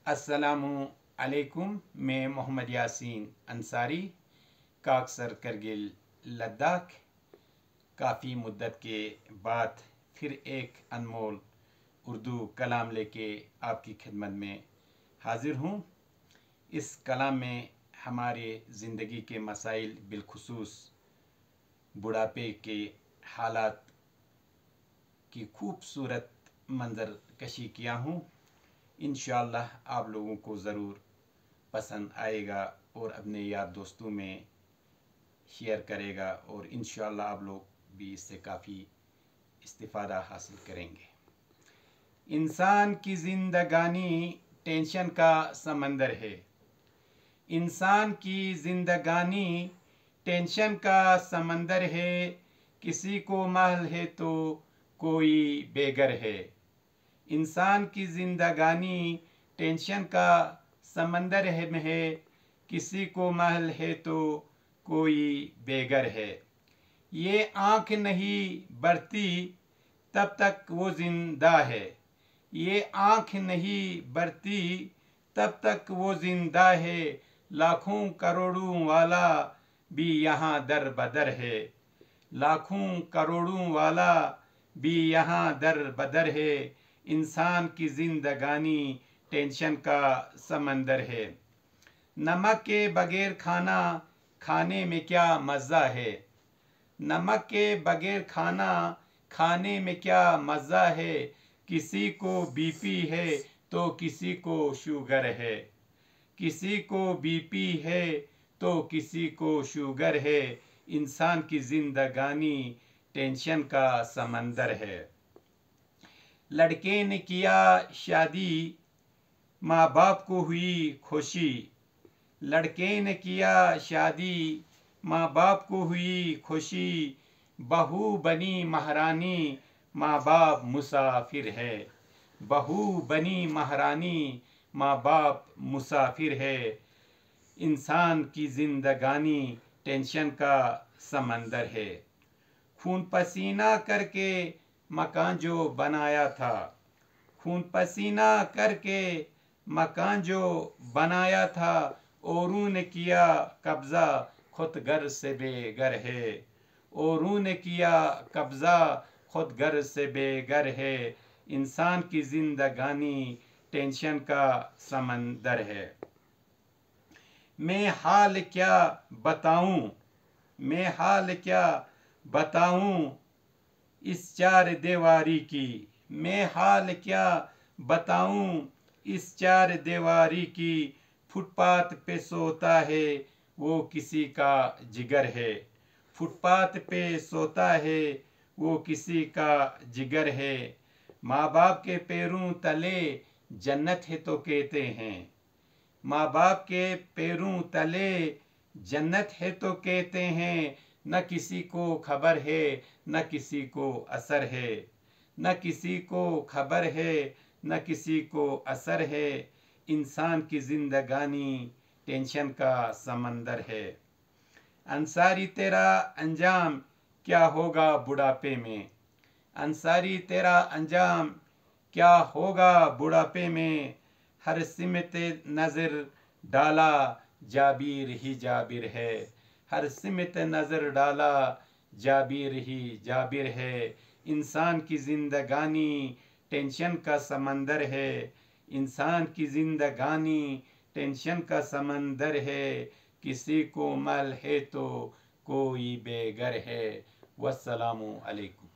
अस्सलामु अलैकुम। मैं मोहम्मद यासीन अंसारी, काकसर करगिल लद्दाख। काफ़ी मुद्दत के बाद फिर एक अनमोल उर्दू कलाम लेके आपकी खिदमत में हाजिर हूँ। इस कलाम में हमारे ज़िंदगी के मसाइल, बिलखुसूस बुढ़ापे के हालात की खूबसूरत मंजर कशी किया हूँ। इंशाअल्लाह आप लोगों को ज़रूर पसंद आएगा और अपने यार दोस्तों में शेयर करेगा और इंशाअल्लाह आप लोग भी इससे काफ़ी इस्तिफ़ादा हासिल करेंगे। इंसान की ज़िंदगानी टेंशन का समंदर है। इंसान की ज़िंदगानी टेंशन का समंदर है। किसी को महल है तो कोई बेघर है। इंसान की ज़िंदगानी टेंशन का समंदर है। किसी को महल है तो कोई बेघर है। ये आँख नहीं भरती तब तक वो जिंदा है। ये आँख नहीं भरती तब तक वो जिंदा है। लाखों करोड़ों वाला भी यहाँ दर बदर है। लाखों करोड़ों वाला भी यहाँ दर बदर है। इंसान की ज़िंदगानी टेंशन का समंदर है। नमक के बगैर खाना खाने में क्या मज़ा है। नमक के बगैर खाना खाने में क्या मज़ा है। किसी को बीपी है तो किसी को शुगर है। किसी को बीपी है तो किसी को शुगर है। इंसान की ज़िंदगानी टेंशन का समंदर है। लड़के ने किया शादी, माँ बाप को हुई खुशी। लड़के ने किया शादी, माँ बाप को हुई खुशी। बहू बनी महारानी, माँ बाप मुसाफिर है। बहू बनी महारानी, माँ बाप मुसाफिर है। इंसान की ज़िंदगानी टेंशन का समंदर है। खून पसीना करके मकान जो बनाया था। खून पसीना करके मकान जो बनाया था। औरों ने किया कब्ज़ा, खुद घर से बेघर है। औरों ने किया कब्ज़ा, खुद घर से बेघर है। इंसान की ज़िंदगानी टेंशन का समंदर है। मैं हाल क्या बताऊं, मैं हाल क्या बताऊं इस चार दीवारी की। मैं हाल क्या बताऊं इस चार दीवारी की। फुटपाथ पे सोता है वो किसी का जिगर है। फुटपाथ पे सोता है वो किसी का जिगर है। माँ बाप के पैरों तले जन्नत है तो कहते हैं। माँ बाप के पैरों तले जन्नत है तो कहते हैं। न किसी को खबर है न किसी को असर है। न किसी को खबर है न किसी को असर है। इंसान की ज़िंदगानी टेंशन का समंदर है। अंसारी तेरा अंजाम क्या होगा बुढ़ापे में। अंसारी तेरा अंजाम क्या होगा बुढ़ापे में। हर सिमत नज़र डाला जाबिर ही जाबिर है। हर सिमत नज़र डाला जाबिर ही जाबिर है। इंसान की ज़िंदगानी टेंशन का समंदर है। इंसान की ज़िंदगानी टेंशन का समंदर है। किसी को मल है तो कोई बेघर है। वस्सलामु अलैकुम।